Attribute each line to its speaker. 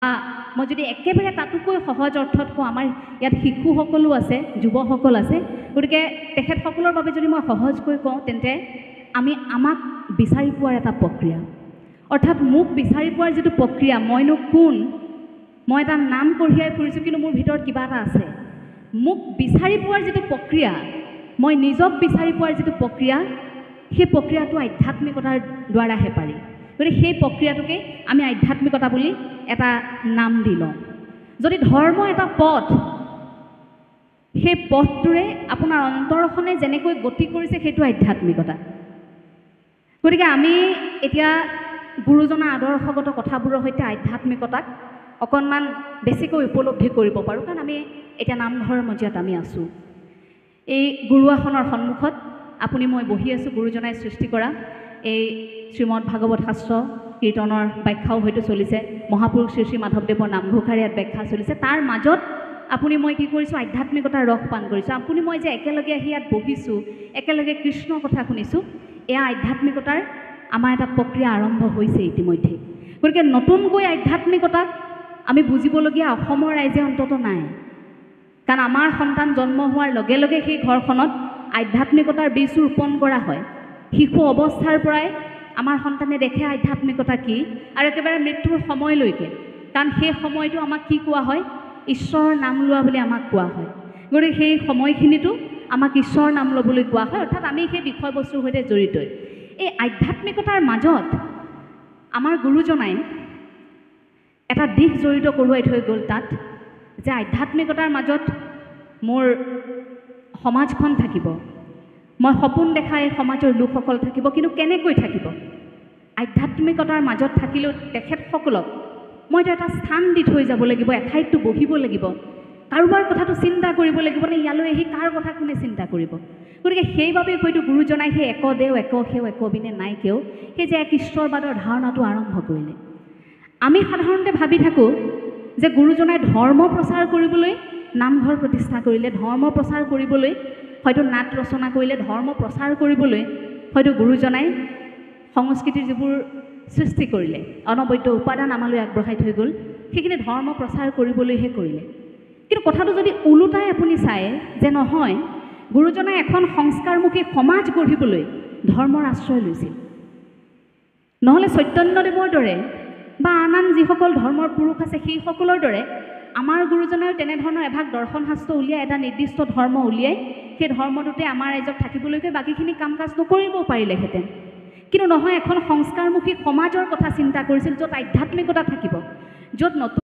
Speaker 1: মই যদি একেবাৰে তাতোকৈ সহজ অৰ্থত কওঁ, আমাৰ ইয়াত শিশুসকলো আছে, যুৱসকল আছে, গতিকে তেখেতসকলৰ বাবে যদি মই সহজকৈ কওঁ তেন্তে আমাক বিচাৰি পোৱাৰ এটা প্ৰক্ৰিয়া, অৰ্থাৎ মোক বিচাৰি পোৱাৰ যিটো প্ৰক্ৰিয়া, মইনো কোন, মই এটা নাম কঢ়িয়াই ফুৰিছোঁ কিন্তু মোৰ ভিতৰত কিবা এটা আছে, মোক বিচাৰি পোৱাৰ যিটো প্ৰক্ৰিয়া, মই নিজক বিচাৰি পোৱাৰ যিটো প্ৰক্ৰিয়া, সেই প্ৰক্ৰিয়াটো আধ্যাত্মিকতাৰ দ্বাৰাহে পাৰি। গতিকে সেই প্ৰক্ৰিয়াটোকে আমি আধ্যাত্মিকতা বুলি এটা নাম দি লওঁ। যদি ধৰ্ম এটা পথ, সেই পথটোৰে আপোনাৰ অন্তৰখনে যেনেকৈ গতি কৰিছে সেইটো আধ্যাত্মিকতা। গতিকে আমি এতিয়া গুৰুজনাৰ আদৰ্শগত কথাবোৰৰ সৈতে আধ্যাত্মিকতাক অকণমান বেছিকৈ উপলব্ধি কৰিব পাৰোঁ, কাৰণ আমি এতিয়া নামঘৰৰ মজিয়াত আমি আছোঁ। এই গুৰুআসনৰ সন্মুখত আপুনি মই বহি আছোঁ, গুৰুজনাই সৃষ্টি কৰা এই শ্ৰীমদ ভাগৱত শাস্ত্ৰ কীৰ্তনৰ ব্যাখ্যাও হয়তো চলিছে, মহাপুৰুষ শ্ৰী শ্ৰী মাধৱদেৱৰ নামঘোষাৰে ইয়াত ব্যাখ্যা চলিছে, তাৰ মাজত আপুনি মই কি কৰিছোঁ, আধ্যাত্মিকতাৰ ৰস পান কৰিছোঁ। আপুনি মই যে একেলগে আহি ইয়াত বহিছোঁ, একেলগে কৃষ্ণৰ কথা শুনিছোঁ, এয়া আধ্যাত্মিকতাৰ আমাৰ এটা প্ৰক্ৰিয়া আৰম্ভ হৈছে ইতিমধ্যে। গতিকে নতুনকৈ আধ্যাত্মিকতাক আমি বুজিবলগীয়া অসমৰ ৰাইজে অন্তত নাই, কাৰণ আমাৰ সন্তান জন্ম হোৱাৰ লগে লগে সেই ঘৰখনত আধ্যাত্মিকতাৰ বীজ ৰোপণ কৰা হয়। শিশু অৱস্থাৰ পৰাই আমাৰ সন্তানে দেখে আধ্যাত্মিকতা কি, আৰু একেবাৰে মৃত্যুৰ সময়লৈকে, কাৰণ সেই সময়টো আমাক কি কোৱা হয়, ঈশ্বৰৰ নাম লোৱা বুলি আমাক কোৱা হয়। গতিকে সেই সময়খিনিতো আমাক ঈশ্বৰৰ নাম ল'বলৈ কোৱা হয়, অৰ্থাৎ আমি সেই বিষয়বস্তুৰ সৈতে জড়িতই। এই আধ্যাত্মিকতাৰ মাজত আমাৰ গুৰুজনাই এটা দিশ জড়িত কৰোৱাই থৈ গ'ল তাত, যে আধ্যাত্মিকতাৰ মাজত মোৰ সমাজখন থাকিব, মই সপোন দেখা এই সমাজৰ লোকসকল থাকিব, কিন্তু কেনেকৈ থাকিব? আধ্যাত্মিকতাৰ মাজত থাকিলেও তেখেতসকলক মইতো এটা স্থান দি থৈ যাব লাগিব, এঠাইততো বহিব লাগিব, কাৰোবাৰ কথাটো চিন্তা কৰিব লাগিব নে, ইয়ালৈ আহি কাৰ কথা কোনে চিন্তা কৰিব? গতিকে সেইবাবে হয়তো গুৰুজনাই সেই একদেও একসেও একবিনে নাইকেও সেই যে এক ঈশ্বৰবাদৰ ধাৰণাটো আৰম্ভ কৰিলে। আমি সাধাৰণতে ভাবি থাকোঁ যে গুৰুজনাই ধৰ্ম প্ৰচাৰ কৰিবলৈ নামঘৰ প্ৰতিষ্ঠা কৰিলে, ধৰ্ম প্ৰচাৰ কৰিবলৈ হয়তো নাট ৰচনা কৰিলে, ধৰ্ম প্ৰচাৰ কৰিবলৈ হয়তো গুৰুজনাই সংস্কৃতিৰ যিবোৰ সৃষ্টি কৰিলে, অনবদ্য উপাদান আমালৈ আগবঢ়াই থৈ গ'ল, সেইখিনি ধৰ্ম প্ৰচাৰ কৰিবলৈহে কৰিলে। কিন্তু কথাটো যদি ওলোটাই আপুনি চায় যে নহয়, গুৰুজনাই এখন সংস্কাৰমুখী সমাজ গঢ়িবলৈ ধৰ্মৰ আশ্ৰয় লৈছিল। নহ'লে চৈতন্যদেৱৰ দৰে বা আন আন যিসকল ধৰ্মৰ পুৰুষ আছে সেইসকলৰ দৰে আমাৰ গুৰুজনায়ো তেনেধৰণৰ এভাগ দৰ্শন শাস্ত্ৰ উলিয়াই, এটা নিৰ্দিষ্ট ধৰ্ম উলিয়াই সেই ধৰ্মটোতে আমাৰ ৰাইজক থাকিবলৈকে বাকীখিনি কাম কাজ নকৰিবও পাৰিলেহেঁতেন। কিন্তু নহয়, এখন সংস্কাৰমুখী সমাজৰ কথা চিন্তা কৰিছিল, য'ত আধ্যাত্মিকতা থাকিব, য'ত নতুন